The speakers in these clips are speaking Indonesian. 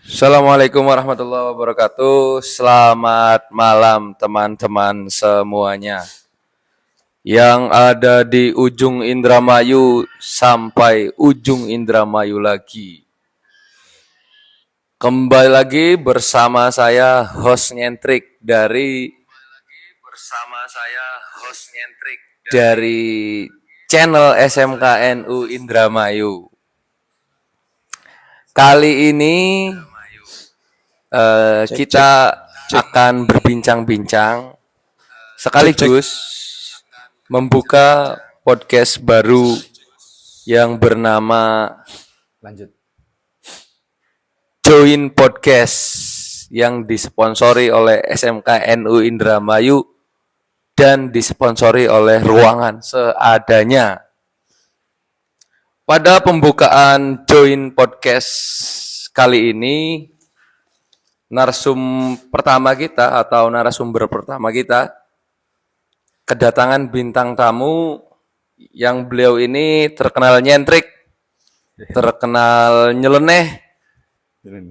Assalamualaikum warahmatullahi wabarakatuh. Selamat malam teman-teman semuanya yang ada di ujung Indramayu sampai ujung Indramayu lagi. Kembali lagi bersama saya host nyentrik dari channel SMKNU Indramayu. Kali ini kita akan berbincang-bincang sekaligus membuka podcast baru yang bernama Join Podcast yang disponsori oleh SMKNU Indramayu dan disponsori oleh Ruangan Seadanya. Pada pembukaan Join Podcast kali ini, narasumber pertama kita kedatangan bintang tamu yang beliau ini terkenal nyentrik, terkenal nyeleneh,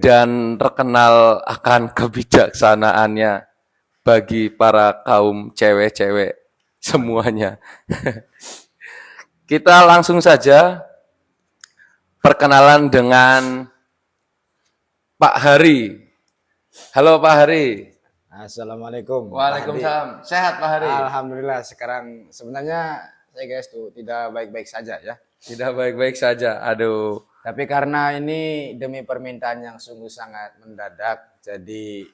dan terkenal akan kebijaksanaannya bagi para kaum cewek-cewek semuanya. Kita langsung saja perkenalan dengan Pak Hari. Halo Pak Hari. Assalamualaikum. Waalaikumsalam. Sehat Pak Hari? Alhamdulillah. Sekarang sebenarnya saya guys tuh tidak baik-baik saja ya. Tidak baik-baik saja. Aduh. Tapi karena ini demi permintaan yang sungguh sangat mendadak, jadi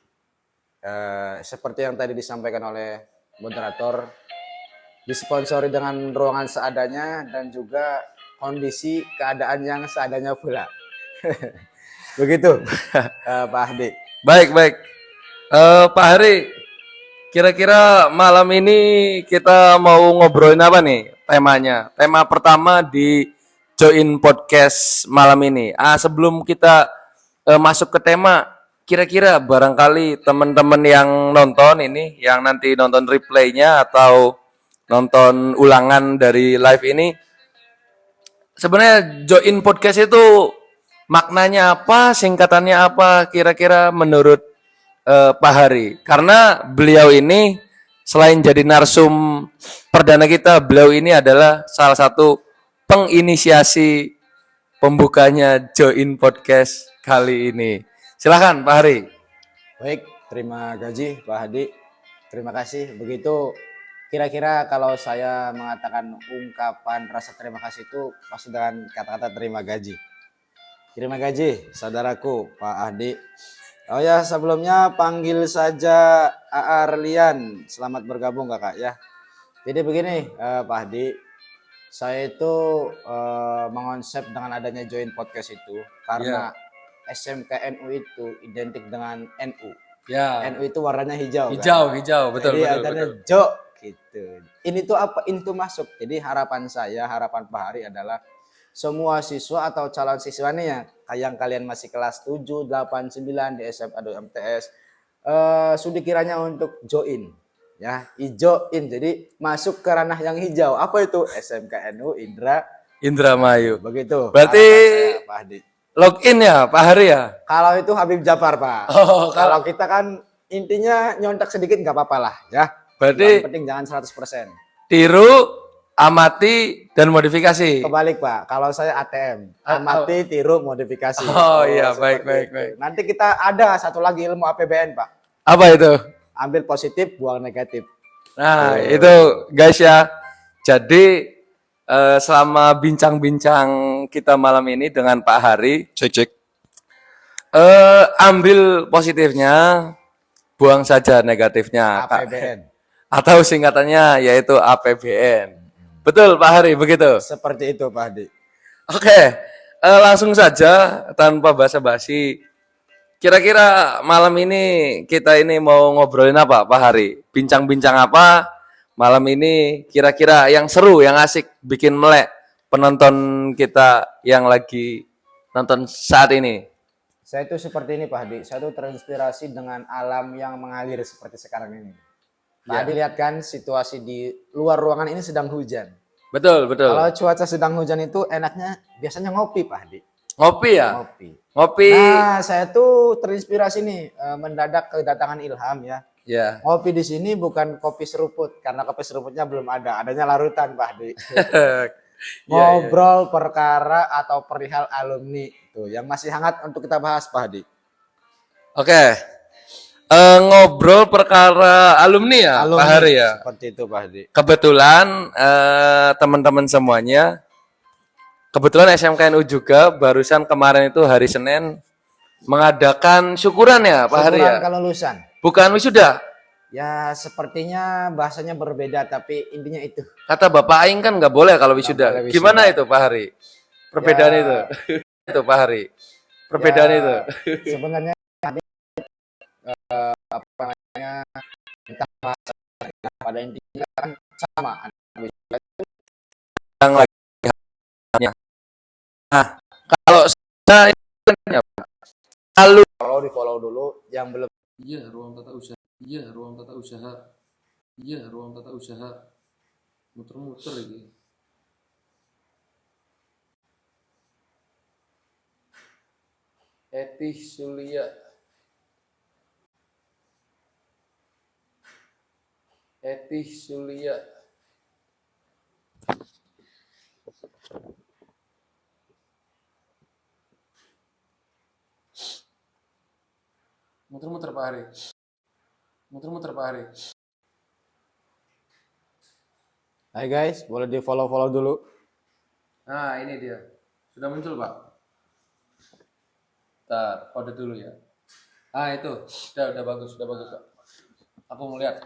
seperti yang tadi disampaikan oleh moderator, disponsori dengan ruangan seadanya dan juga kondisi keadaan yang seadanya pula. Begitu, Pak Hadi. Baik. Pak Hari, kira-kira malam ini kita mau ngobrolin apa nih temanya? Tema pertama di Join Podcast malam ini. Sebelum kita masuk ke tema, kira-kira barangkali teman-teman yang nonton ini, yang nanti nonton replaynya atau nonton ulangan dari live ini, sebenarnya Join Podcast itu maknanya apa, singkatannya apa, kira-kira menurut Pak Hari? Karena beliau ini selain jadi narsum perdana kita, beliau ini adalah salah satu penginisiasi pembukanya Join Podcast kali ini. Silakan Pak Hari. Baik, terima kasih Pak Hadi. Terima kasih. Begitu kira-kira kalau saya mengatakan ungkapan rasa terima kasih itu pasti dengan kata-kata terima gaji. Terima kasih saudaraku Pak Hadi. Oh ya, sebelumnya panggil saja Arlian. Selamat bergabung kakak ya. Jadi begini Pak Hadi, saya itu mengonsep dengan adanya Join Podcast itu karena SMKNU itu identik dengan NU. Ya. NU itu warnanya hijau. Hijau, betul. Jadi adanya Jo gitu. Ini tuh apa? Ini tuh masuk. Jadi harapan Pak Hari adalah semua siswa atau calon siswa nih yang kalian masih kelas 7, 8, 9 di SMA atau MTS sudah kiranya untuk join ya, ijoin. Jadi masuk ke ranah yang hijau. Apa itu? SMKNU Indramayu. Begitu. Berarti Pak Hadi. Login ya Pak Hari ya? Kalau itu Habib Jafar Pak. Oh, kalau kita kan intinya nyontek sedikit nggak apa-apa lah ya. Berarti yang penting jangan 100%. Tiru, amati, dan modifikasi. Kebalik Pak, kalau saya ATM, amati, tiru, modifikasi. Oh iya, baik. Nanti kita ada satu lagi ilmu APBN Pak. Apa itu? Ambil positif, buang negatif. Nah, itu guys ya. Jadi selama bincang-bincang kita malam ini dengan Pak Hari, cek. Ambil positifnya, buang saja negatifnya. APBN. Atau singkatannya yaitu APBN. Betul Pak Hari, begitu? Seperti itu Pak Hadi. Oke, langsung saja tanpa basa-basi. Kira-kira malam ini kita ini mau ngobrolin apa Pak Hari? Bincang-bincang apa malam ini kira-kira yang seru, yang asik, bikin melek penonton kita yang lagi nonton saat ini? Saya itu seperti ini Pak Hadi, saya itu terinspirasi dengan alam yang mengalir seperti sekarang ini. Pak Hadi lihat kan situasi di luar ruangan ini sedang hujan. Betul. Kalau cuaca sedang hujan itu enaknya biasanya ngopi Pak Hadi. Ngopi ya? Ngopi. Ngopi. Nah, saya tuh terinspirasi nih mendadak kedatangan ilham ya. Ya. Ngopi di sini bukan kopi seruput karena kopi seruputnya belum ada, adanya larutan Pak Hadi. Ngobrol perkara atau perihal alumni tuh yang masih hangat untuk kita bahas Pak Hadi. Oke. Ngobrol perkara alumni ya, Pak Hari ya. Seperti itu Pak Hadi. Kebetulan teman-teman semuanya, kebetulan SMKNU juga barusan kemarin itu hari Senin mengadakan syukuran ya Pak Hari ya. Syukuran kelulusan. Bukan wisuda. Ya sepertinya bahasanya berbeda tapi intinya itu. Kata Bapak Aing kan nggak boleh kalau wisuda. boleh wisuda. Gimana itu Pak Hari? Perbedaan Ya. itu. Itu Pak Hari. Perbedaan Ya, itu. Sebenarnya apa namanya entah bahasa pada intinya kan sama. Yang lagi. Nah, kalau saya itu lalu Di follow dulu yang belum. iya ruang tata usaha. Iya ruang tata usaha. Iya ruang tata usaha. Muter-muter ini. Etih Sulia. Etih Sulia. Muter-muter Pak Hari. Muter-muter Pak Hari. Hai guys, boleh di follow dulu. Nah ini dia. Sudah muncul Pak. Ntar kode dulu ya. Ah itu. Udah bagus Pak. Aku mau lihat.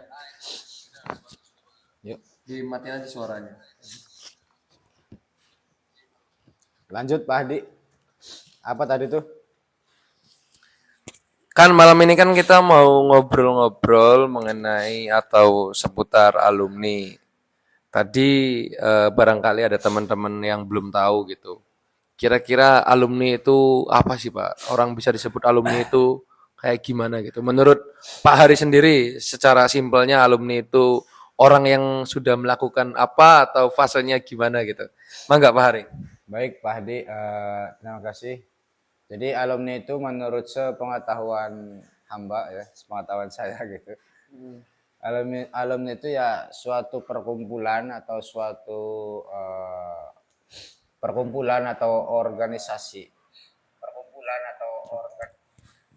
Yuk, Dimatiin aja suaranya. lanjut Pak Hadi. Apa tadi tuh? Kan malam ini kan kita mau ngobrol-ngobrol mengenai atau seputar alumni. Tadi barangkali ada teman-teman yang belum tahu gitu. Kira-kira alumni itu apa sih Pak? Orang bisa disebut alumni itu kayak gimana gitu? Menurut Pak Hari sendiri, secara simpelnya alumni itu orang yang sudah melakukan apa atau fasenya gimana gitu? Mangga Pak Hari. Baik Pak Hadi, terima kasih. Jadi alumni itu menurut sepengetahuan hamba ya, sepengetahuan saya gitu. Alumni itu ya suatu perkumpulan atau suatu perkumpulan atau organisasi.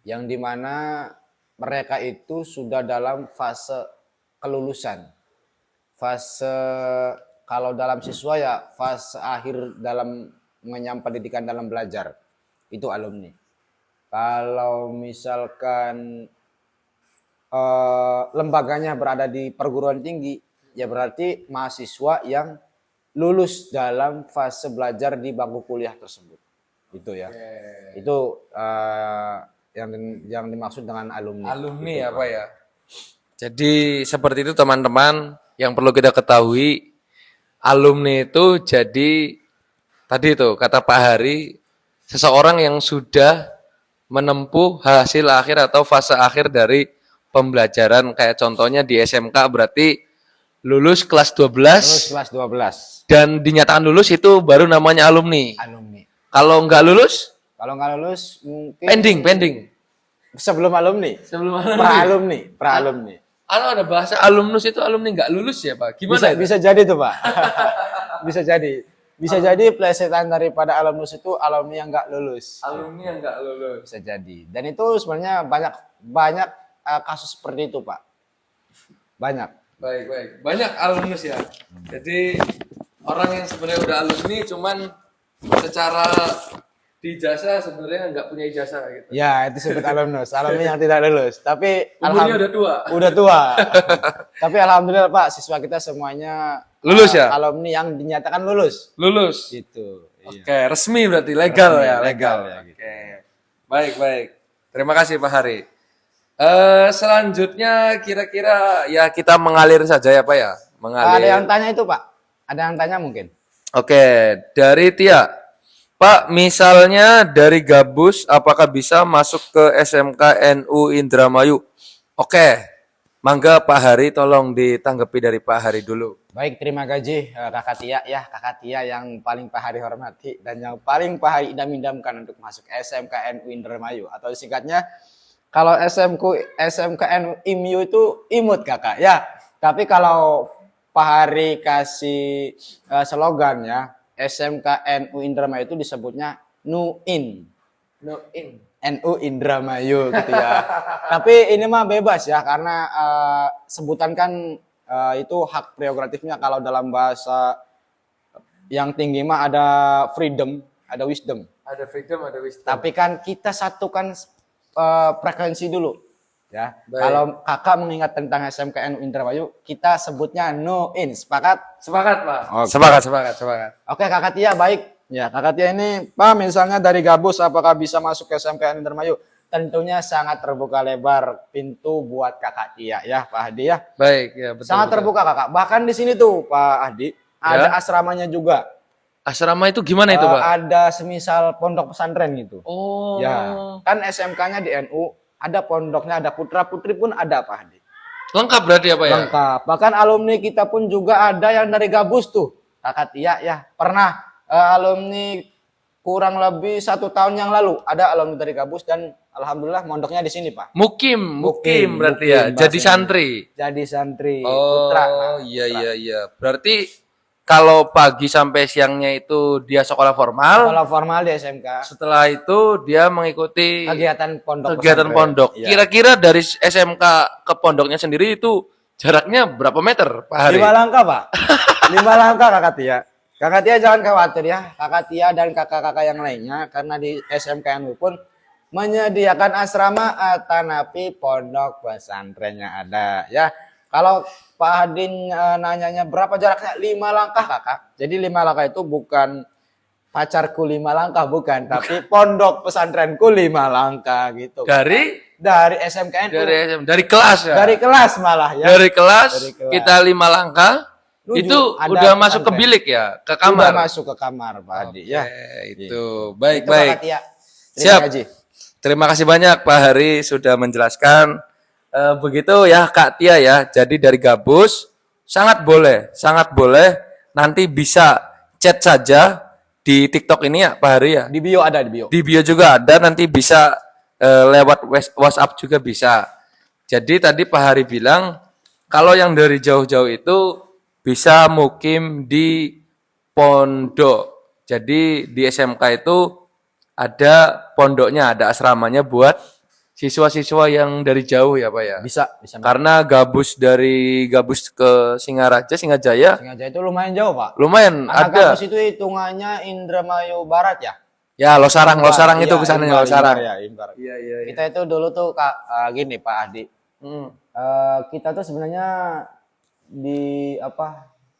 Yang dimana mereka itu sudah dalam fase kelulusan. Fase kalau dalam siswa ya fase akhir dalam mengenyam pendidikan dalam belajar. Itu alumni. Kalau misalkan lembaganya berada di perguruan tinggi, ya berarti mahasiswa yang lulus dalam fase belajar di bangku kuliah tersebut. Itu ya. Itu yang dimaksud dengan alumni. Alumni itu, apa ya? Jadi seperti itu teman-teman, yang perlu kita ketahui, alumni itu jadi tadi itu kata Pak Hari, seseorang yang sudah menempuh hasil akhir atau fase akhir dari pembelajaran, kayak contohnya di SMK berarti lulus kelas 12. Lulus kelas 12. Dan dinyatakan lulus itu baru namanya alumni. Alumni. Kalau nggak lulus? Kalau nggak lulus mungkin Pending. sebelum alumni. Pra alumni. Kalau ada bahasa alumnus itu alumni nggak lulus ya Pak? Gimana Bisa jadi tuh Pak. Bisa jadi plesetan daripada alumnus itu alumni yang nggak lulus. Alumni yang nggak lulus. Bisa jadi. Dan itu sebenarnya banyak kasus seperti itu Pak. Banyak. Baik. Banyak alumnus ya. Jadi orang yang sebenarnya udah alumni cuman secara di ijazah sebenarnya nggak punya ijazah gitu. Ya itu disebut alumnus. Alumni yang tidak lulus. Tapi Umurnya udah tua. Udah tua. Tapi alhamdulillah Pak, siswa kita semuanya lulus ya? Alumni yang dinyatakan lulus. Lulus. Gitu. Oke, resmi berarti legal Resmi, ya. legal ya, gitu. Oke. Baik. Terima kasih Pak Hari. Selanjutnya kira-kira ya kita mengalir saja ya Pak ya. Mengalir. Ada yang tanya itu Pak? Ada yang tanya mungkin? Oke, dari Tia. Pak, misalnya dari Gabus, apakah bisa masuk ke SMK NU Indramayu? Oke, mangga Pak Hari tolong ditanggapi dari Pak Hari dulu. Baik, terima kasih Kakak Tia ya, Kakak Tia yang paling Pak Hari hormati dan yang paling Pak Hari idam-idamkan untuk masuk SMKNU Indramayu atau singkatnya kalau SMKNU IMU itu imut Kakak ya. Tapi kalau Pak Hari kasih slogan ya, SMKNU Indramayu itu disebutnya NUIN. No-in. NU Indramayu gitu ya. Tapi ini mah bebas ya karena sebutan kan itu hak prerogatifnya. Kalau dalam bahasa yang tinggi mah ada freedom, ada wisdom. Ada freedom, ada wisdom. Tapi kan kita satukan frekuensi dulu ya. Baik. Kalau Kakak mengingat tentang SMKNU Indramayu, kita sebutnya no in. Sepakat? Sepakat, Pak. Oke. Sepakat. Oke, Kakak Tia baik. Ya, Kakak Tia ini, Pak, misalnya dari Gabus, apakah bisa masuk ke SMKN Indramayu? Tentunya sangat terbuka lebar pintu buat Kakak Tia, ya, Pak Hadi ya. Baik, ya betul. Sangat terbuka, Kakak. Bahkan di sini tuh, Pak Hadi, ada asramanya juga. Asrama itu gimana itu, Pak? Ada semisal pondok pesantren gitu. Oh. Ya, kan SMK-nya di NU, ada pondoknya, ada putra-putri pun ada, Pak Hadi. Lengkap berarti apa ya? Lengkap. Bahkan alumni kita pun juga ada yang dari Gabus tuh, Kakak Tia ya. Pernah alumni kurang lebih 1 tahun yang lalu ada alumni dari Gabus dan alhamdulillah mondoknya di sini Pak. Mukim Mukim, berarti mukim ya. Jadi bahasanya. santri. Jadi santri. Oh, putra. Nah, iya. Berarti kalau pagi sampai siangnya itu dia sekolah formal, Kalau formal di SMK. setelah itu dia mengikuti Kegiatan pondok. kegiatan pesantren. pondok. Iya. Kira-kira dari SMK ke pondoknya sendiri itu jaraknya berapa meter, Pak Hari? 5 langkah Pak. 5 langkah Kakak Tia. Kakak Tia jangan khawatir ya. Kakak Tia dan kakak-kakak yang lainnya karena di SMKNU pun menyediakan asrama Atanapi pondok pesantrennya ada ya. Kalau Pak Hadin nanyanya berapa jaraknya? 5 langkah Kakak. Jadi 5 langkah itu bukan pacarku 5 langkah bukan, tapi pondok pesantrenku 5 langkah gitu. Dari SMKNU. dari kelas ya. Dari kelas malah ya. Dari kelas Dari kelas. kita 5 langkah. Menuju Itu ada udah masuk ke pesantren. bilik ya, ke Udah kamar. masuk ke kamar Pak Hadi ya. Itu baik. Itu Kakak Tia. Terima Siap. kasih. Terima kasih banyak Pak Hari sudah menjelaskan. Begitu ya Kak Tia ya. Jadi dari Gabus sangat boleh. Nanti bisa chat saja di TikTok ini ya Pak Hari ya. Di bio ada di bio. Di bio juga ada, nanti bisa lewat WhatsApp juga bisa. Jadi tadi Pak Hari bilang kalau yang dari jauh-jauh itu bisa mukim di pondok. Jadi di SMK itu ada pondoknya, ada asramanya buat siswa-siswa yang dari jauh ya Pak ya. Bisa. Karena Gabus ke Singajaya Sengaja itu lumayan jauh Pak. lumayan Anak ada. kampus itu hitungannya Indramayu Barat ya. Ya Losarang itu Iya, kesananya Losarang. Imbar. Iya. Kita itu dulu tuh Kak gini Pak Adi. Kita tuh sebenarnya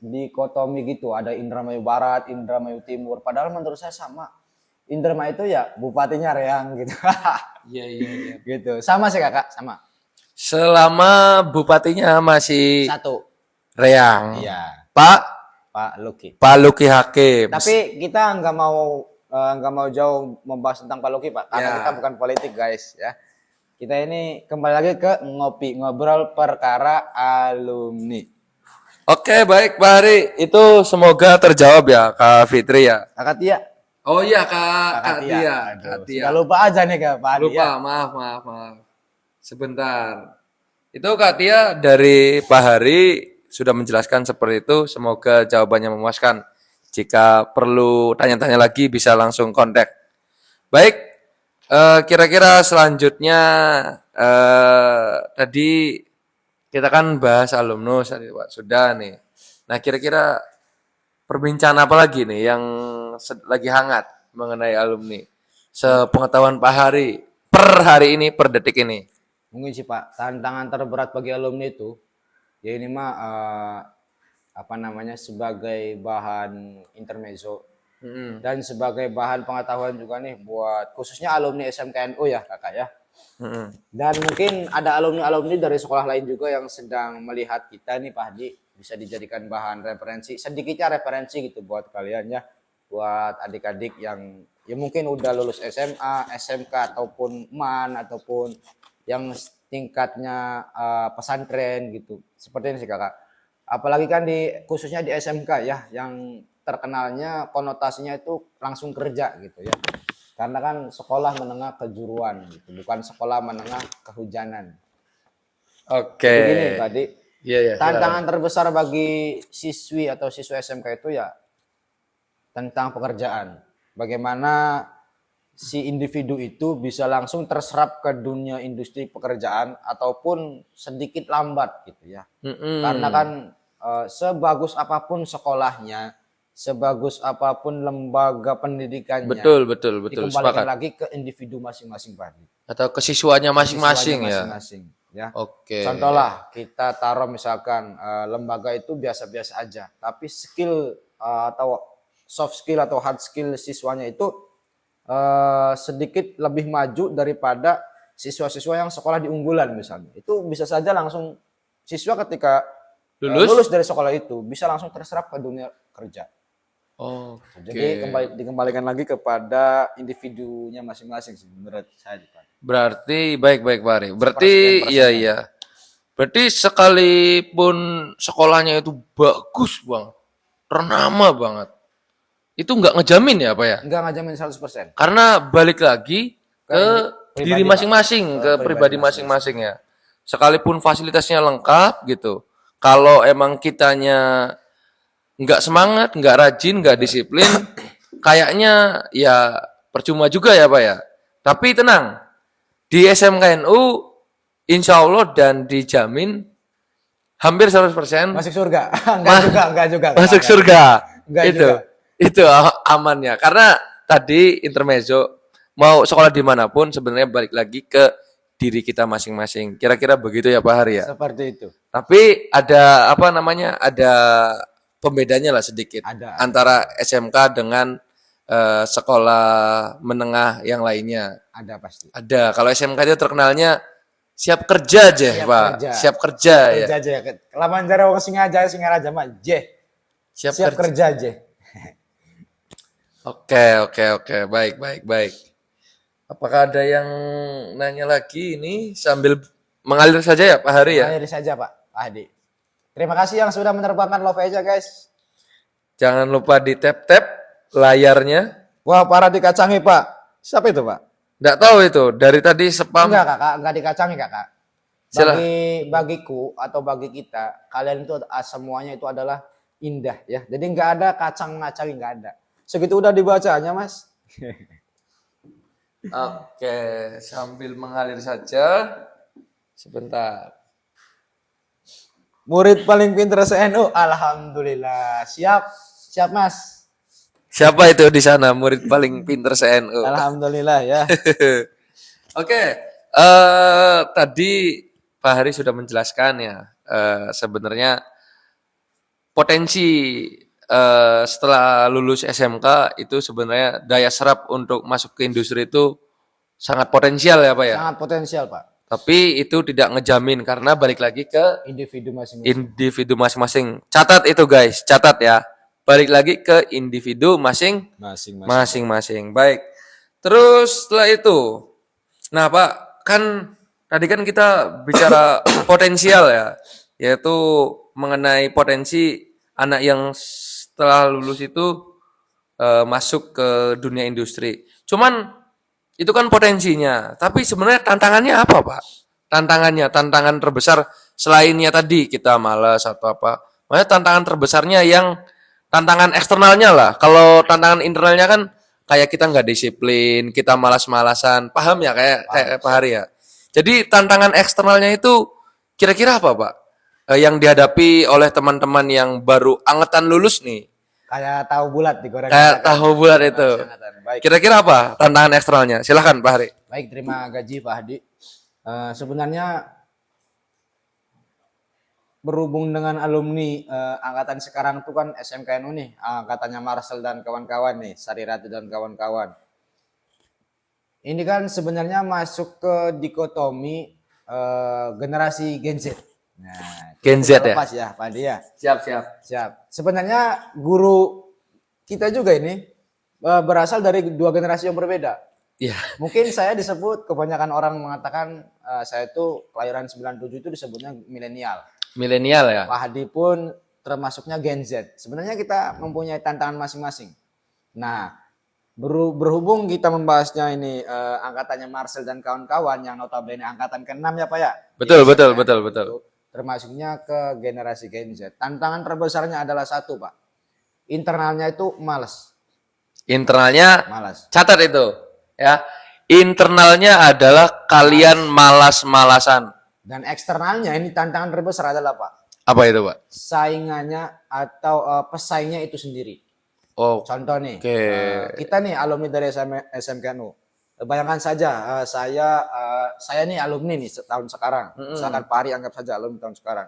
dikotomi gitu, ada Indramayu Barat, Indramayu Timur. Padahal menurut saya sama. Indramayu itu ya bupatinya Reang gitu. Iya. Gitu. Sama sih Kakak, sama. Selama bupatinya masih Satu. Reang. Iya, Pak Pak Luki. Hakim. Tapi kita nggak mau jauh membahas tentang Pak Luki Pak, karena Ya. kita bukan politik guys ya. Kita ini kembali lagi ke ngobrol perkara alumni. Oke, baik Pak Hari. Itu semoga terjawab ya Kak Fitri ya. Kakak Tia. Oh iya Kak Tia. Aduh, Kak Tia. sudah lupa aja nih Kak Pak Adi Lupa, ya. maaf. Sebentar. Itu Kak Tia dari Pak Hari sudah menjelaskan seperti itu. Semoga jawabannya memuaskan. Jika perlu tanya-tanya lagi bisa langsung kontak. Baik, kira-kira selanjutnya tadi kita kan bahas alumnus tadi Pak. Sudah nih. Nah kira-kira perbincangan apa lagi nih yang lagi hangat mengenai alumni? Sepengetahuan Pak Hari per hari ini, per detik ini. Mungkin sih Pak, tantangan terberat bagi alumni itu ya ini mah sebagai bahan intermezzo dan sebagai bahan pengetahuan juga nih buat khususnya alumni SMKNU ya Kakak ya. Dan mungkin ada alumni-alumni dari sekolah lain juga yang sedang melihat kita nih Pak Haji, bisa dijadikan bahan referensi, sedikitnya referensi gitu buat kalian ya, buat adik-adik yang ya mungkin udah lulus SMA, SMK ataupun MAN ataupun yang tingkatnya pesantren gitu. Seperti ini sih Kakak. Apalagi kan khususnya di SMK ya, yang terkenalnya konotasinya itu langsung kerja gitu ya. Karena kan sekolah menengah kejuruan gitu, bukan sekolah menengah kehujanan. Oke. Jadi gini Pak Adi, Iya, iya. tantangan terbesar bagi siswi atau siswa SMK itu ya tentang pekerjaan. Bagaimana si individu itu bisa langsung terserap ke dunia industri pekerjaan ataupun sedikit lambat gitu ya. Karena kan sebagus apapun sekolahnya, sebagus apapun lembaga pendidikannya, Betul, dikembalikan sepakat. lagi ke individu masing-masing Pak Adi. Atau ke siswanya masing-masing ya. Masing-masing, ya. Oke. Contoh lah, kita taruh misalkan lembaga itu biasa-biasa aja, tapi skill atau soft skill atau hard skill siswanya itu sedikit lebih maju daripada siswa-siswa yang sekolah di unggulan misalnya. Itu bisa saja langsung siswa ketika lulus dari sekolah itu bisa langsung terserap ke dunia kerja. Oh, jadi dikembalikan lagi kepada individunya masing-masing sih menurut saya. Berarti baik Pak Ari. Berarti iya. Berarti sekalipun sekolahnya itu bagus Bang, ternama banget, itu nggak ngejamin ya Pak ya? Nggak ngejamin 100%. Karena balik lagi ke diri masing-masing, ke pribadi masing-masing ya. Sekalipun fasilitasnya lengkap gitu, kalau emang kitanya nggak semangat, nggak rajin, nggak disiplin, kayaknya ya percuma juga ya Pak ya. Tapi tenang, di SMKNU insya Allah dan dijamin hampir 100% masuk surga. enggak juga. Masuk surga. Enggak itu. juga. Itu amannya. Karena tadi intermezzo, mau sekolah dimanapun sebenarnya balik lagi ke diri kita masing-masing. Kira-kira begitu ya Pak Hari ya? Seperti itu. Tapi ada ada pembedanya lah sedikit. Ada. Antara SMK dengan sekolah menengah yang lainnya. Ada pasti. Ada. Kalau SMK itu terkenalnya siap kerja aja, Pak. Siap kerja ya. Kerja aja. Laman jaro ke Singaraja mah Siap kerja aja. Oke. Baik. Apakah ada yang nanya lagi ini sambil mengalir saja ya Pak Hari ya? Mengalir saja Pak Hadi. Terima kasih yang sudah menerbangkan Love aja guys. Jangan lupa di tap layarnya. Wah parah dikacangi Pak. Siapa itu Pak? Nggak tahu itu. Dari tadi spam. Enggak kakak, enggak dikacangi kakak. Bagiku atau bagi kita, kalian itu semuanya itu adalah indah ya. Jadi enggak ada kacang-ngacangi, enggak ada. Segitu udah dibacanya Mas. Oke, sambil mengalir saja. Sebentar. Murid paling pintar se-NU, alhamdulillah. Siap Mas. Siapa itu di sana murid paling pintar se-NU? Alhamdulillah ya. Oke, tadi Pak Hari sudah menjelaskan ya, sebenarnya potensi setelah lulus SMK itu sebenarnya daya serap untuk masuk ke industri itu sangat potensial ya Pak ya? Sangat potensial Pak. Tapi itu tidak ngejamin karena balik lagi ke individu masing-masing. Catat itu guys, catat ya. Balik lagi ke individu masing-masing. Baik. Terus setelah itu, nah Pak, kan tadi kan kita bicara potensial ya, yaitu mengenai potensi anak yang setelah lulus itu masuk ke dunia industri. Cuman itu kan potensinya, tapi sebenarnya tantangannya apa Pak? Tantangan terbesar selainnya tadi kita malas atau apa. Makanya tantangan terbesarnya yang tantangan eksternalnya lah. Kalau tantangan internalnya kan kayak kita nggak disiplin, kita malas-malasan. Paham ya kayak Pak Hari ya? Jadi tantangan eksternalnya itu kira-kira apa Pak? Yang dihadapi oleh teman-teman yang baru angetan lulus nih. Kayak tahu bulat digoreng. Kayak tahu bulat itu. Kira-kira apa tantangan eksternalnya? Silahkan Pak Hari. Baik, terima gaji Pak Hadi. Sebenarnya berhubung dengan alumni angkatan sekarang itu kan SMKNU nih, angkatannya Marcel dan kawan-kawan nih, Sari Ratu dan kawan-kawan. Ini kan sebenarnya masuk ke dikotomi generasi Gen Z. Nah, Gen Z ya? Pas ya, Pak Hadi ya. Siap. Sebenarnya guru kita juga ini berasal dari dua generasi yang berbeda. Iya. Mungkin saya disebut, kebanyakan orang mengatakan saya itu kelahiran 97 itu disebutnya milenial. Milenial ya? Pak Hadi pun termasuknya Gen Z. Sebenarnya kita mempunyai tantangan masing-masing. Nah, berhubung kita membahasnya ini angkatannya Marcel dan kawan-kawan yang notabene angkatan ke-6 ya Pak ya. Betul, Yes, betul, ya. betul, betul. Termasuknya ke generasi Gen Z. Tantangan terbesarnya adalah satu Pak. Internalnya itu malas. Internalnya Malas. catat itu, ya. Internalnya adalah kalian malas-malasan. Dan eksternalnya ini tantangan terbesar adalah Pak. Apa itu, Pak? Saingannya atau pesaingnya itu sendiri. Oh, Contoh nih, oke. kita nih alumni dari SMKNU. Bayangkan saja, saya nih alumni nih tahun sekarang. Misalkan Pak Ari anggap saja alumni tahun sekarang.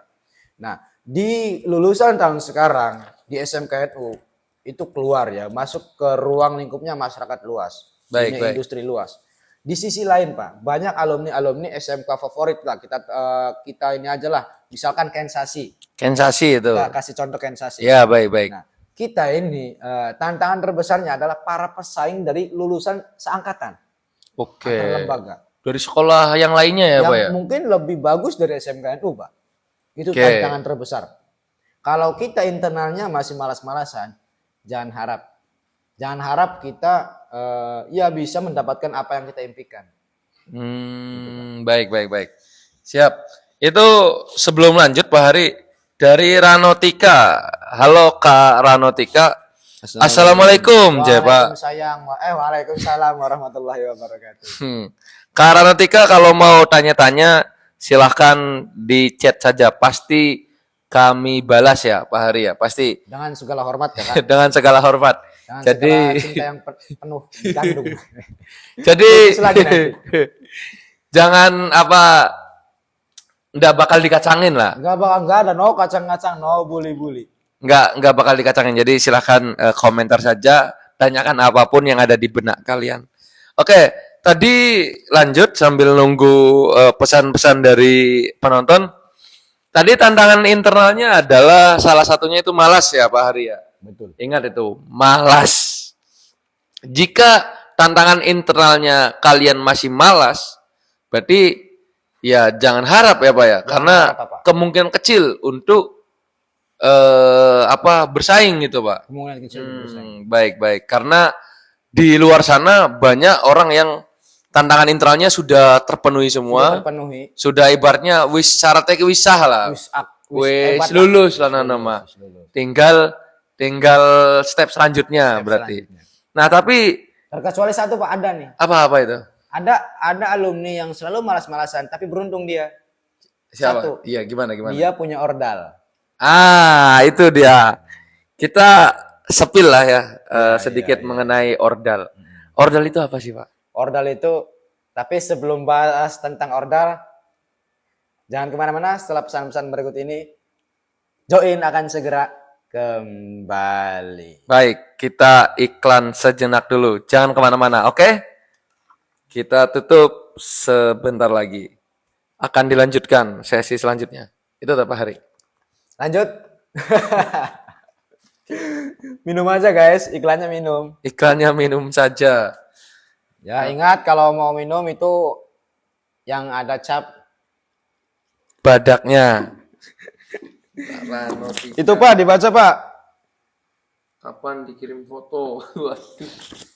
Nah, di lulusan tahun sekarang di SMKNU itu keluar ya, masuk ke ruang lingkupnya masyarakat luas, Baik, baik. industri luas. Di sisi lain Pak, banyak alumni SMK favorit lah. Kita ini aja lah, misalkan Kensasi. Kensasi itu. Kita kasih contoh Kensasi. Ya, baik. Nah, kita ini tantangan terbesarnya adalah para pesaing dari lulusan seangkatan Oke. antar lembaga Dari sekolah yang lainnya ya, yang Pak ya? mungkin lebih bagus dari SMKNU, Pak. Itu Oke. tantangan terbesar. Kalau kita internalnya masih malas-malasan, jangan harap kita ya bisa mendapatkan apa yang kita impikan. Baik. Siap. Itu sebelum lanjut Pak Hari, dari Ranotika. Halo Kak Ranotika. Assalamualaikum, Pak. Waalaikumsalam warahmatullahi wabarakatuh. Kak Ranotika kalau mau tanya-tanya silahkan di chat saja. Pasti kami balas ya Pak Hari ya. Pasti Dengan segala hormat ya Kak. dengan segala hormat. Dengan Jadi segala cinta yang penuh gandum. jadi Terus lagi nanti. jangan nggak bakal dikacangin lah. Enggak ada no kacang-kacang, no bully-bully. Nggak bakal dikacangin. Jadi silahkan komentar saja, tanyakan apapun yang ada di benak kalian. Oke, tadi lanjut sambil nunggu pesan-pesan dari penonton. Tadi tantangan internalnya adalah salah satunya itu malas ya Pak Hari ya. Betul. Ingat itu, malas. Jika tantangan internalnya kalian masih malas, berarti ya jangan harap ya Pak ya, karena harap, Pak. kemungkinan kecil untuk bersaing gitu Pak. Kemungkinan kecil bersaing. Baik. Karena di luar sana banyak orang yang tantangan internalnya sudah terpenuhi semua. Terpenuhi. Sudah ibaratnya syaratnya wis sah lah. Wis lulus lah nama. Tinggal step selanjutnya berarti. Nah, tapi terkecuali satu Pak, ada nih. apa itu? Ada alumni yang selalu malas-malasan, tapi beruntung dia. Siapa? Satu. Iya, gimana? Dia punya ordal. Itu dia. Kita sepil lah ya, sedikit mengenai ordal. Ordal itu apa sih, Pak? Ordal itu, tapi sebelum bahas tentang ordal, jangan kemana-mana. Setelah pesan-pesan berikut ini, Join akan segera kembali. Baik, kita iklan sejenak dulu. Jangan kemana-mana, oke? Kita tutup sebentar lagi. Akan dilanjutkan sesi selanjutnya. Itu Pak Hari. Lanjut. Minum aja guys, iklannya minum. Iklannya minum saja. Ya ingat kalau mau minum itu yang ada cap badaknya. Itu Pak, dibaca Pak. Kapan dikirim foto?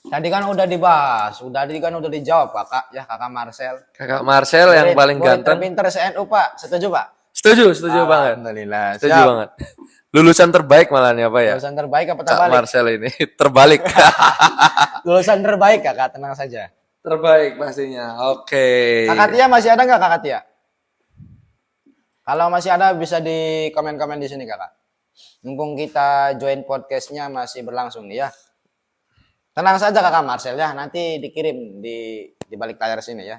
Tadi kan udah dibahas, udah dijawab Kakak Marcel. Kakak Marcel yang paling ganteng. Terpinter se-NU Pak, setuju Pak? Setuju banget. Alhamdulillah. Setuju banget. Lulusan terbaik malah nih Pak ya? Lulusan terbaik apa Kak terbalik? Marcel ini terbalik. Lulusan terbaik Kakak, tenang saja. Terbaik pastinya. Oke. Kakak Tia masih ada nggak Kakak Tia? Kalau masih ada bisa di komen-komen di sini Kakak. Mumpung kita join podcastnya masih berlangsung nih ya. Tenang saja Kakak Marcel ya, nanti dikirim di balik layar sini ya.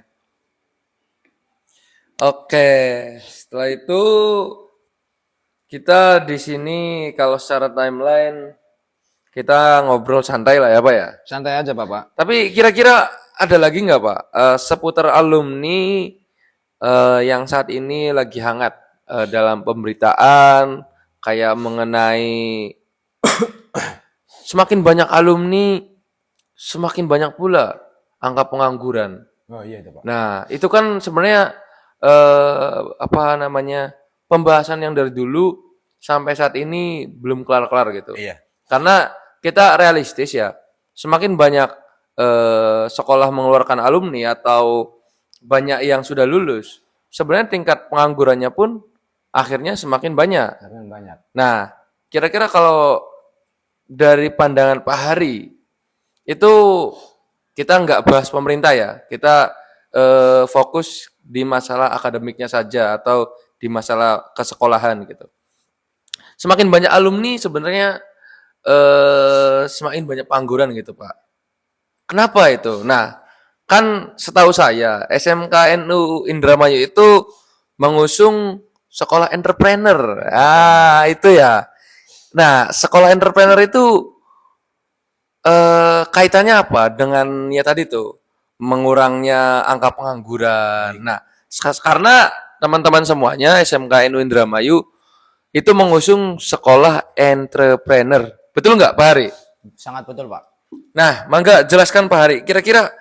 Oke, setelah itu kita di sini kalau secara timeline kita ngobrol santai lah ya Pak ya. Santai aja Bapak. Tapi kira-kira ada lagi nggak Pak seputar alumni yang saat ini lagi hangat dalam pemberitaan kayak mengenai semakin banyak alumni semakin banyak pula angka pengangguran. Oh iya itu Pak. Nah itu kan sebenarnya pembahasan yang dari dulu sampai saat ini belum kelar-kelar gitu. Iya. Karena kita realistis ya, semakin banyak sekolah mengeluarkan alumni atau banyak yang sudah lulus, sebenarnya tingkat penganggurannya pun akhirnya semakin banyak. Karena banyak. Nah, kira-kira kalau dari pandangan Pak Hari, itu kita nggak bahas pemerintah ya, kita fokus di masalah akademiknya saja atau di masalah kesekolahan gitu. Semakin banyak alumni sebenarnya semakin banyak pengangguran gitu Pak. Kenapa itu? Nah, kan setahu saya SMKNU Indramayu itu mengusung sekolah entrepreneur. Ah, itu ya. Nah, sekolah entrepreneur itu kaitannya apa dengan ya tadi tuh mengurangnya angka pengangguran. Nah, karena teman-teman semuanya SMKNU Indramayu itu mengusung sekolah entrepreneur. Betul nggak Pak Hari? Sangat betul, Pak. Nah, mangga jelaskan Pak Hari. Kira-kira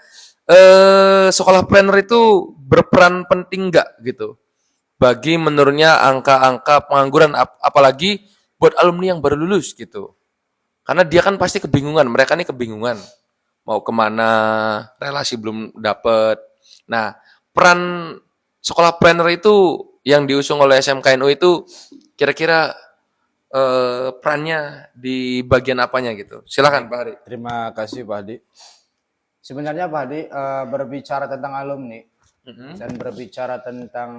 sekolah planner itu berperan penting nggak gitu bagi menurunnya angka-angka pengangguran, apalagi buat alumni yang baru lulus gitu. Karena dia kan pasti kebingungan, mereka nih kebingungan mau kemana, relasi belum dapet. Nah, peran sekolah planner itu yang diusung oleh SMKNU itu kira-kira perannya di bagian apanya gitu. Silakan Pak Hari. Terima kasih Pak Hadi. Sebenarnya Pak Hadi berbicara tentang alumni dan berbicara tentang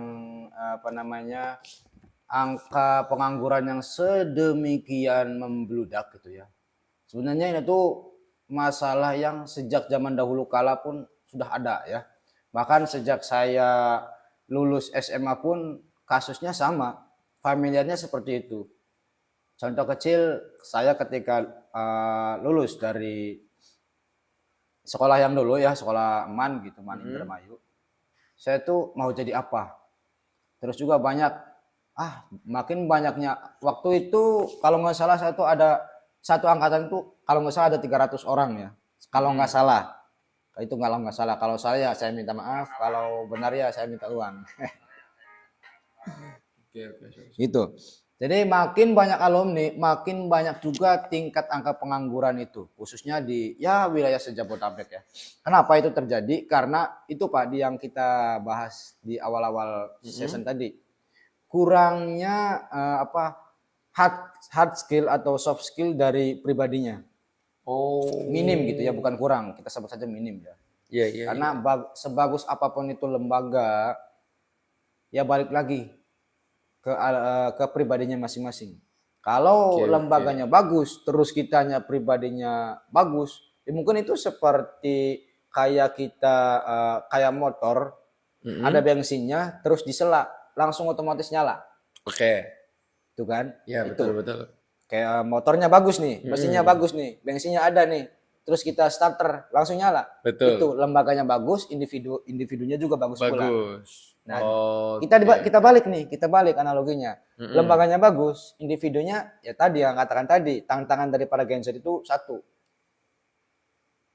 angka pengangguran yang sedemikian membludak gitu ya. Sebenarnya ini tuh masalah yang sejak zaman dahulu kala pun sudah ada ya. Bahkan sejak saya lulus SMA pun kasusnya sama, familiarnya seperti itu. Contoh kecil, saya ketika lulus dari sekolah yang dulu ya, sekolah MAN gitu, MAN Indramayu. Saya tuh mau jadi apa? Terus juga makin banyaknya. Waktu itu kalau nggak salah saya tuh ada satu angkatan itu kalau nggak salah ada 300 orang ya. Kalau nggak salah. Itu kalau nggak salah. Kalau saya minta maaf. Kalau benar ya saya minta uang. Gitu. Jadi makin banyak alumni, makin banyak juga tingkat angka pengangguran itu, khususnya di wilayah Sejabodetabek ya. Kenapa itu terjadi? Karena itu Pak, yang kita bahas di awal-awal season tadi, kurangnya hard skill atau soft skill dari pribadinya. Minim gitu ya, bukan kurang, kita sebut saja minim ya. Iya. Karena sebagus apapun itu lembaga, ya balik lagi ke pribadinya masing-masing. Kalau lembaganya bagus, terus kitanya pribadinya bagus, ya mungkin itu seperti kayak kita kayak motor, ada bensinnya, terus disela, langsung otomatis nyala. Oke. Itu kan? Ya, betul. Kayak motornya bagus nih, mesinnya bagus nih, bensinnya ada nih, terus kita starter langsung nyala. Betul. Itu lembaganya bagus, individunya juga bagus pula. Nah, okay. kita balik analoginya. Lembaganya bagus, individunya ya tadi yang katakan tadi, tantangan daripada Gen Z itu satu.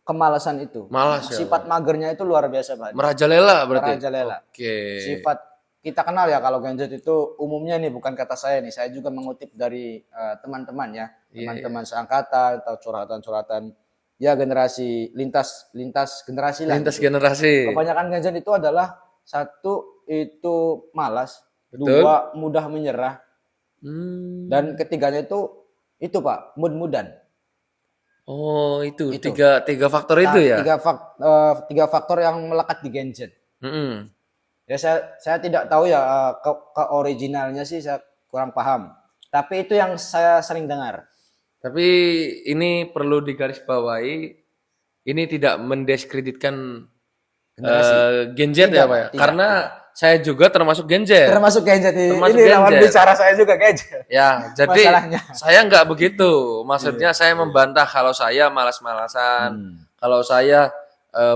Kemalasan itu. Malas ya. Sifat magernya itu luar biasa, Pak. Merajalela berarti. Merajalela. Oke. Sifat kita kenal ya kalau Gen Z itu umumnya nih, bukan kata saya nih, saya juga mengutip dari teman-teman ya, teman-teman seangkatan atau curhatan-curhatan ya generasi lintas generasi lah. Lintas generasi. Kebanyakan Gen Z itu adalah satu itu malas, betul. Dua mudah menyerah, dan ketiganya itu Pak, mood-moodan. Oh itu. Tiga faktor itu ya? Tiga faktor yang melekat di Gen Z. Ya saya tidak tahu ya ke originalnya sih, saya kurang paham. Tapi itu yang saya sering dengar. Tapi ini perlu digarisbawahi, ini tidak mendiskreditkan Gen Z ya Pak ya? Karena saya juga termasuk Gen Z. Termasuk Gen Z. Ini lawan bicara saya juga Gen Z. Ya, jadi saya nggak begitu. Maksudnya saya membantah kalau saya malas-malasan, kalau saya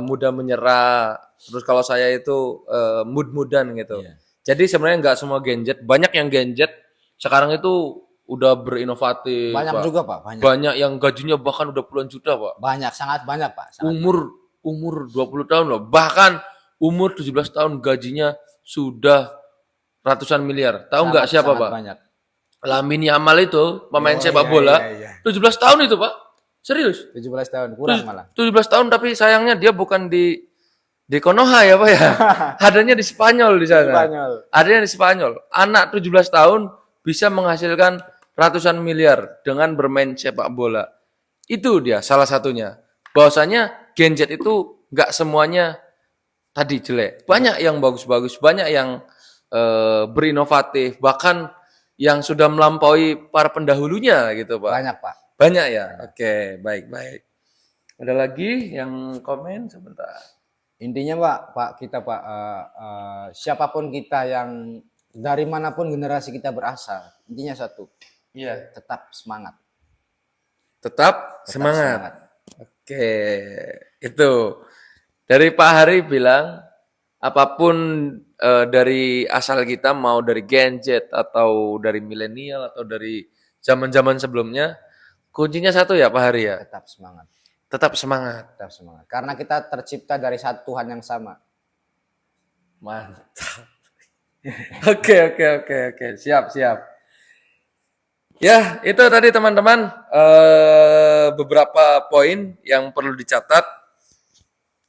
mudah menyerah, terus kalau saya itu mood-moodan gitu. Jadi sebenarnya nggak semua Gen Z. Banyak yang Gen Z sekarang itu udah berinovatif. Banyak Pak. Juga Pak. Banyak yang gajinya bahkan udah puluhan juta Pak. Banyak, sangat banyak Pak. Umur 20 tahun loh. Bahkan umur 17 tahun gajinya sudah ratusan miliar. Tahu nggak siapa Pak? Banyak. Lamine Yamal itu pemain Oh, sepak iya, bola. iya, iya. 17 tahun itu, Pak. Serius. 17 tahun kurang malah. 17 tahun tapi sayangnya dia bukan di Konoha ya, Pak ya. Adanya di Spanyol di sana. Spanyol. Adanya di Spanyol. Anak 17 tahun bisa menghasilkan ratusan miliar dengan bermain sepak bola. Itu dia salah satunya. Bahwasanya Gen Z itu nggak semuanya tadi jelek. Banyak yang bagus-bagus, banyak yang berinovatif, bahkan yang sudah melampaui para pendahulunya gitu, Pak. Banyak, Pak. Banyak ya. Oke, baik-baik. Ada lagi yang komen sebentar. Intinya Pak kita Pak, siapapun kita yang dari manapun generasi kita berasal, intinya satu, Iya. tetap semangat. Tetap Tetap semangat. Oke, itu dari Pak Hari bilang apapun dari asal kita mau dari Gen Z atau dari milenial atau dari zaman-zaman sebelumnya, kuncinya satu ya Pak Hari ya, Tetap semangat. tetap semangat. Tetap semangat. Karena kita tercipta dari satu Tuhan yang sama. Mantap. Oke, siap. Ya, itu tadi teman-teman beberapa poin yang perlu dicatat,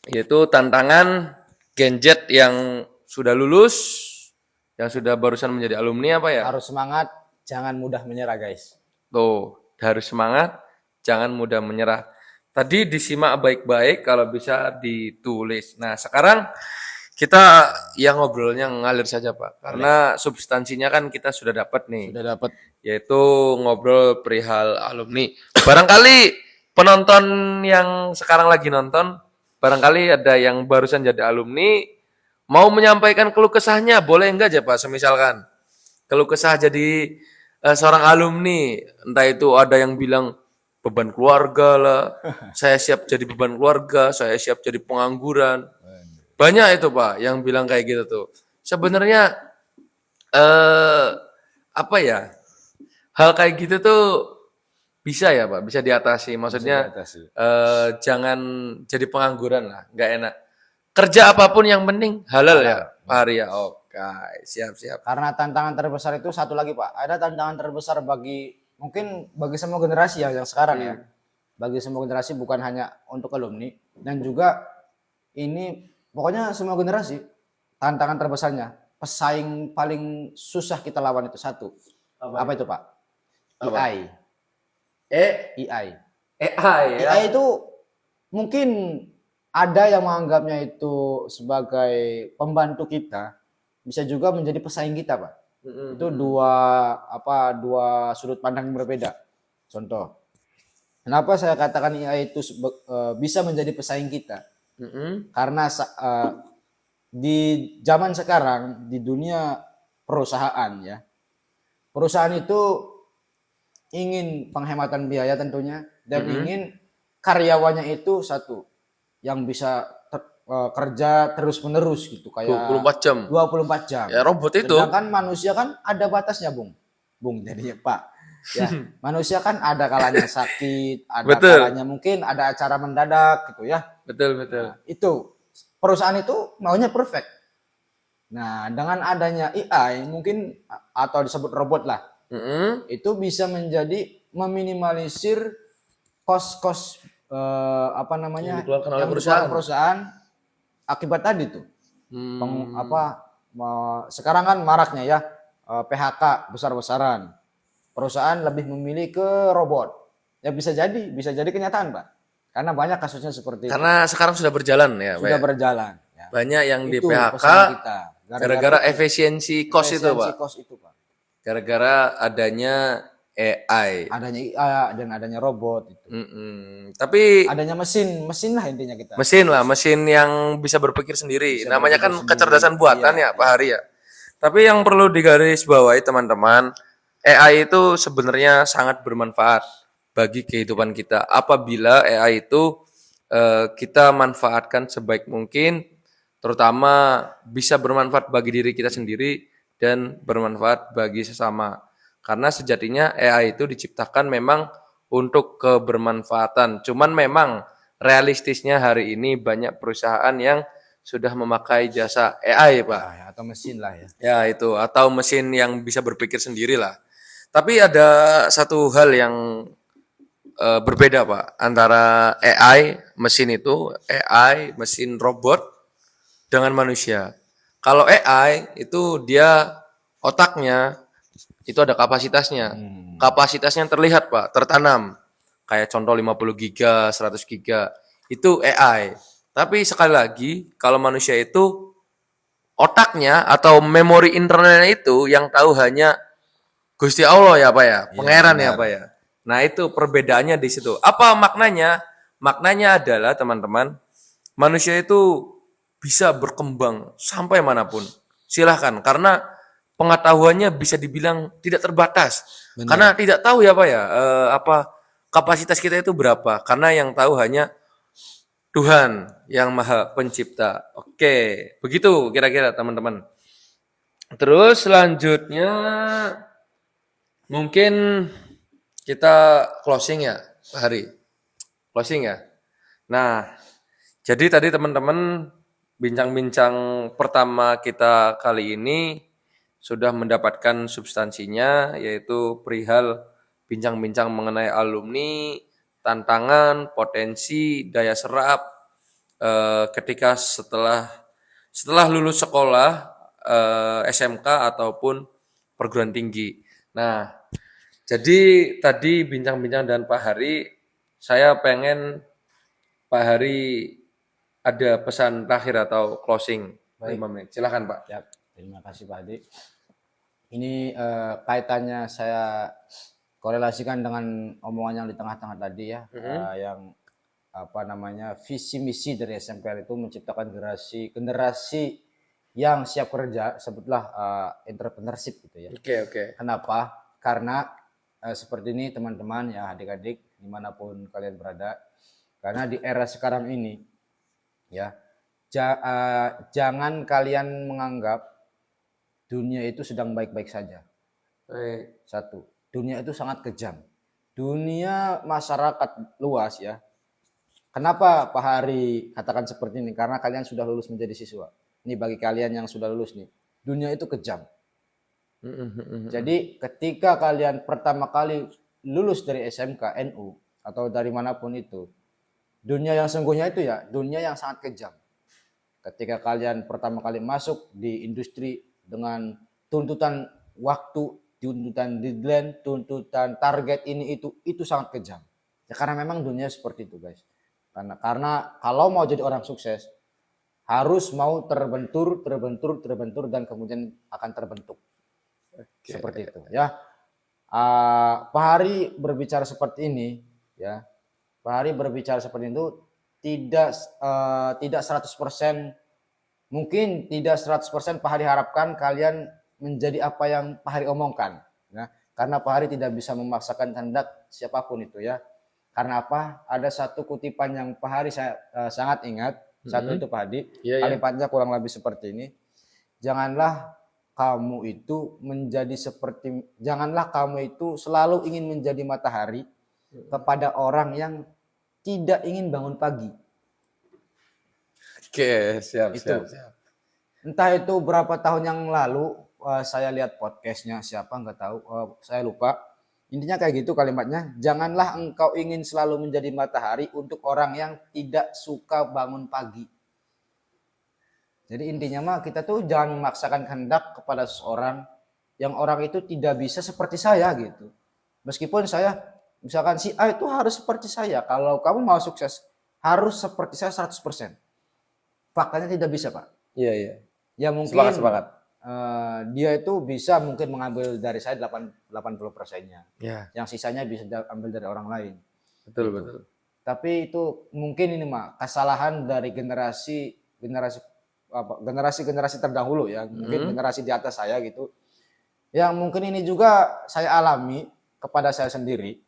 yaitu tantangan Gen Z yang sudah lulus, yang sudah barusan menjadi alumni apa ya? Harus semangat, jangan mudah menyerah guys. Tuh, harus semangat, jangan mudah menyerah. Tadi disimak baik-baik, kalau bisa ditulis. Nah, sekarang kita yang ngobrolnya ngalir saja Pak, karena substansinya kan kita sudah dapat nih. Sudah dapat. Yaitu ngobrol perihal alumni. Barangkali penonton yang sekarang lagi nonton, barangkali ada yang barusan jadi alumni, mau menyampaikan keluh kesahnya, boleh enggak aja Pak, semisalkan keluh kesah jadi seorang alumni, entah itu ada yang bilang beban keluarga lah, saya siap jadi beban keluarga, saya siap jadi pengangguran. Banyak itu Pak yang bilang kayak gitu tuh. Sebenarnya apa ya? Hal kayak gitu tuh bisa ya Pak, bisa diatasi. Maksudnya Diatasi. jangan jadi pengangguran lah, nggak enak. Kerja apapun yang penting halal ya Pak Arya. Oke, siap. Karena tantangan terbesar itu satu lagi Pak. Ada tantangan terbesar mungkin bagi semua generasi yang sekarang ya. Bagi semua generasi, bukan hanya untuk alumni, dan juga ini pokoknya semua generasi, tantangan terbesarnya, pesaing paling susah kita lawan itu satu. Apa itu Pak? Apa? AI. AI ya. AI itu mungkin ada yang menganggapnya itu sebagai pembantu kita, bisa juga menjadi pesaing kita Pak. Itu dua sudut pandang yang berbeda. Contoh, kenapa saya katakan AI itu bisa menjadi pesaing kita? Karena di zaman sekarang, di dunia perusahaan ya, perusahaan itu ingin penghematan biaya tentunya, dan ingin karyawannya itu satu yang bisa kerja terus menerus gitu, kayak 24 jam. 24 jam. Ya robot itu. Sedangkan manusia kan ada batasnya, Bung jadinya Pak. Ya, manusia kan ada kalanya sakit, ada Betul. kalanya mungkin ada acara mendadak gitu ya. Betul. Nah, itu perusahaan itu maunya perfect. Nah, dengan adanya AI mungkin, atau disebut robot lah, itu bisa menjadi meminimalisir kos-kos Yang dikeluarkan oleh yang perusahaan. dikeluarkan perusahaan akibat tadi tuh. Sekarang kan maraknya ya PHK besar-besaran. Perusahaan lebih memilih ke robot. Ya bisa jadi kenyataan, Pak. Karena banyak kasusnya seperti itu. Karena sekarang sudah berjalan ya, Pak. Sudah berjalan. Ya. Banyak yang di Itu PHK pesan kita. gara-gara efisiensi kos itu, Pak. Kos itu, Pak. Gara-gara adanya AI. Adanya AI dan adanya robot itu. Tapi Adanya mesin lah intinya kita. mesin yang bisa berpikir sendiri. Namanya kan kecerdasan buatan ya, Pak Hari ya. Tapi yang perlu digarisbawahi teman-teman, AI itu sebenarnya sangat bermanfaat bagi kehidupan kita. Apabila AI itu kita manfaatkan sebaik mungkin, terutama bisa bermanfaat bagi diri kita sendiri dan bermanfaat bagi sesama. Karena sejatinya AI itu diciptakan memang untuk kebermanfaatan. Cuman memang realistisnya hari ini banyak perusahaan yang sudah memakai jasa AI, Pak. Atau mesin lah ya. Ya itu, atau mesin yang bisa berpikir sendiri lah. Tapi ada satu hal yang berbeda Pak antara AI mesin itu, AI mesin robot dengan manusia. Kalau AI itu dia otaknya itu ada kapasitasnya. Kapasitasnya terlihat Pak, tertanam. Kayak contoh 50 giga, 100 giga. Itu AI. Tapi sekali lagi, kalau manusia itu otaknya atau memori internalnya itu yang tahu hanya Gusti Allah ya Pak ya, pangeran ya Pak ya. Nah itu perbedaannya di situ. Apa maknanya? Maknanya adalah teman-teman, manusia itu bisa berkembang sampai manapun. Silahkan, karena pengetahuannya bisa dibilang tidak terbatas. Karena tidak tahu ya Pak ya, apa kapasitas kita itu berapa. Karena yang tahu hanya Tuhan yang Maha Pencipta. Oke, begitu kira-kira teman-teman. Terus selanjutnya mungkin kita closing ya, Pak Hari. Closing ya. Nah, jadi tadi teman-teman bincang-bincang pertama kita kali ini sudah mendapatkan substansinya, yaitu perihal bincang-bincang mengenai alumni, tantangan, potensi, daya serap ketika setelah lulus sekolah SMK ataupun perguruan tinggi. Nah, jadi tadi bincang-bincang dengan Pak Hari, saya pengen Pak Hari ada pesan terakhir atau closing 5 menit. Silakan Pak. Ya, terima kasih Pak Hadi. Ini kaitannya saya korelasikan dengan omongan yang di tengah-tengah tadi ya, yang apa namanya visi misi dari SMPL itu menciptakan generasi yang siap kerja, sebutlah entrepreneurship gitu ya. Oke. Kenapa? Karena seperti ini teman-teman ya, adik-adik dimanapun kalian berada, karena di era sekarang ini ya, jangan kalian menganggap dunia itu sedang baik-baik saja. Baik. Satu, dunia itu sangat kejam. Dunia masyarakat luas ya. Kenapa Pak Hari katakan seperti ini? Karena kalian sudah lulus menjadi siswa. Ini bagi kalian yang sudah lulus nih. Dunia itu kejam. Jadi ketika kalian pertama kali lulus dari SMK, NU, atau dari manapun itu, dunia yang sungguhnya itu ya, dunia yang sangat kejam. Ketika kalian pertama kali masuk di industri dengan tuntutan waktu, tuntutan deadline, tuntutan target ini itu sangat kejam. Ya, karena memang dunia seperti itu guys. Karena kalau mau jadi orang sukses harus mau terbentur dan kemudian akan terbentuk. Seperti itu ya. Pak Hari berbicara seperti ini ya. Pak Hari berbicara seperti itu tidak 100%, mungkin tidak 100% Pak Hari harapkan kalian menjadi apa yang Pak Hari omongkan ya. Karena Pak Hari tidak bisa memaksakan kehendak siapapun itu ya. Karena apa? Ada satu kutipan yang Pak Hari sangat ingat. Satu itu Pak Hadi. Kalimatnya kurang lebih seperti ini. Janganlah kamu itu selalu ingin menjadi matahari kepada orang yang tidak ingin bangun pagi. Oke, siap. Entah itu berapa tahun yang lalu saya lihat podcastnya siapa nggak tahu, saya lupa. Intinya kayak gitu kalimatnya. Janganlah engkau ingin selalu menjadi matahari untuk orang yang tidak suka bangun pagi. Jadi intinya mah kita tuh jangan memaksakan kehendak kepada seseorang yang orang itu tidak bisa seperti saya gitu. Meskipun saya misalkan si A itu harus seperti saya. Kalau kamu mau sukses harus seperti saya 100%. Faktanya tidak bisa Pak. Iya. Ya mungkin Sepakat. Dia itu bisa mungkin mengambil dari saya 80%-nya. Ya. Yang sisanya bisa ambil dari orang lain. Betul. Tapi itu mungkin ini Mak, kesalahan dari generasi terdahulu ya, mungkin generasi di atas saya gitu. Yang mungkin ini juga saya alami kepada saya sendiri.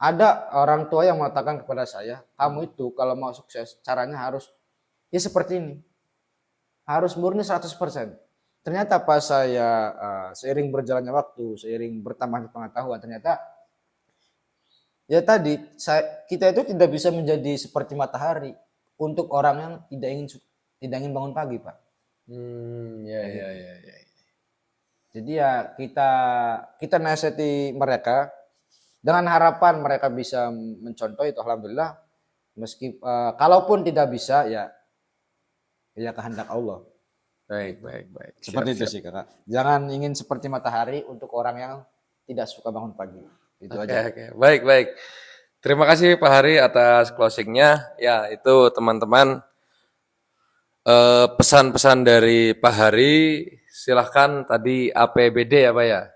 Ada orang tua yang mengatakan kepada saya, kamu itu kalau mau sukses caranya harus ya seperti ini. Harus murni 100%. Ternyata pas saya seiring berjalannya waktu, seiring bertambahnya pengetahuan, ternyata ya tadi kita itu tidak bisa menjadi seperti matahari untuk orang yang tidak ingin bangun pagi, Pak. Ya. Jadi ya kita nasihati mereka dengan harapan mereka bisa mencontoh itu alhamdulillah. Kalaupun tidak bisa ya kehendak Allah. Baik. Seperti itu Siap. sih kakak. Jangan ingin seperti matahari untuk orang yang tidak suka bangun pagi. Itu aja. Oke. Baik. Terima kasih Pak Hari atas closingnya. Ya, itu teman-teman pesan-pesan dari Pak Hari. Silahkan tadi APBD apa ya?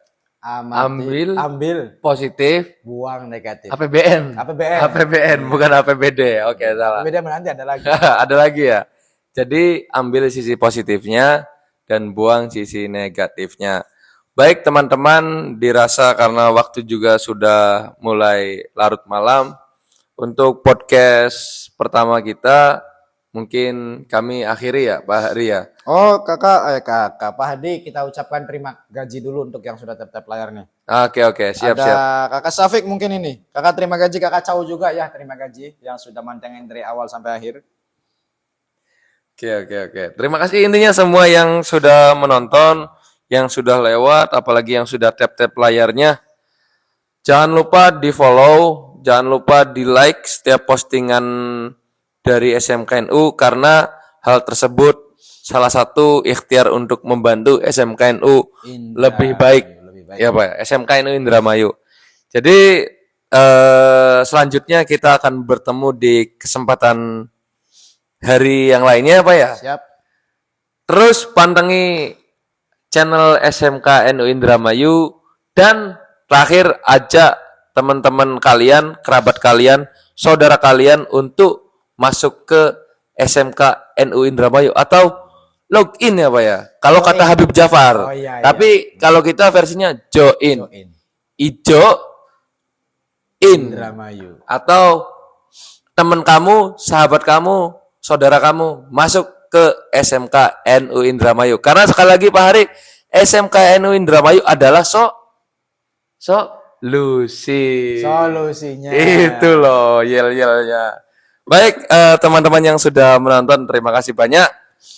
Ambil positif, buang negatif. APBN. APBN. APBN bukan APBD. Oke, salah. APBN nanti ada lagi. Ada lagi ya. Jadi ambil sisi positifnya dan buang sisi negatifnya. Baik teman-teman, dirasa karena waktu juga sudah mulai larut malam. Untuk podcast pertama kita mungkin kami akhiri ya Pak Hari ya. Oh kakak Pak Hadi, kita ucapkan terima gaji dulu untuk yang sudah tap layarnya. Oke, siap. Kakak Safik mungkin ini. Kakak terima gaji, kakak Cau juga ya terima gaji yang sudah mantengin dari awal sampai akhir. Oke. Terima kasih intinya semua yang sudah menonton, yang sudah lewat, apalagi yang sudah tap layarnya. Jangan lupa di-follow, jangan lupa di-like setiap postingan dari SMKNU karena hal tersebut salah satu ikhtiar untuk membantu SMKNU lebih baik. Ya Pak, SMKNU Indramayu. Jadi selanjutnya kita akan bertemu di kesempatan hari yang lainnya Pak ya. Siap. Terus pantengi channel SMKNU Indramayu dan terakhir ajak teman-teman kalian, kerabat kalian, saudara kalian untuk masuk ke SMKNU Indramayu atau login ya Pak ya. Kalau kata Habib Jafar. Iya. Tapi kalau kita versinya join. Ijo in Indramayu. Atau teman kamu, sahabat kamu, saudara kamu masuk ke SMKNU Indramayu. Karena sekali lagi Pak Hari, SMKNU Indramayu adalah solusinya. Itu loh, yel-yelnya. Baik, teman-teman yang sudah menonton, terima kasih banyak.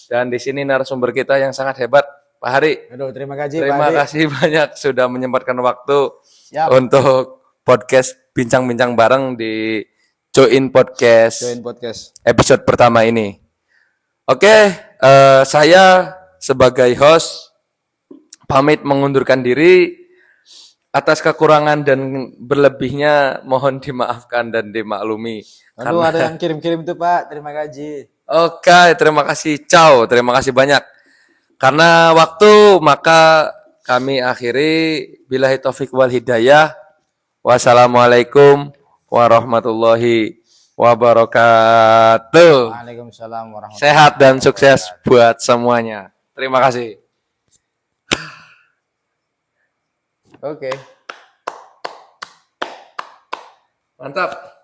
Dan di sini narasumber kita yang sangat hebat, Pak Hari. Aduh, terima kasih Terima Pak Hari. kasih banyak sudah menyempatkan waktu Siap. untuk podcast bincang-bincang bareng di Join Podcast episode pertama ini. Oke, saya sebagai host pamit mengundurkan diri. Atas kekurangan dan berlebihnya mohon dimaafkan dan dimaklumi. Aduh, ada yang kirim-kirim tuh Pak, terima kasih. Oke, terima kasih. Ciao, terima kasih banyak. Karena waktu maka kami akhiri. Billahi taufik wal hidayah. Wassalamualaikum warahmatullahi wabarakatuh. Waalaikumsalam warahmatullahi wabarakatuh. Sehat dan sukses buat semuanya. Terima kasih. Oke. Mantap.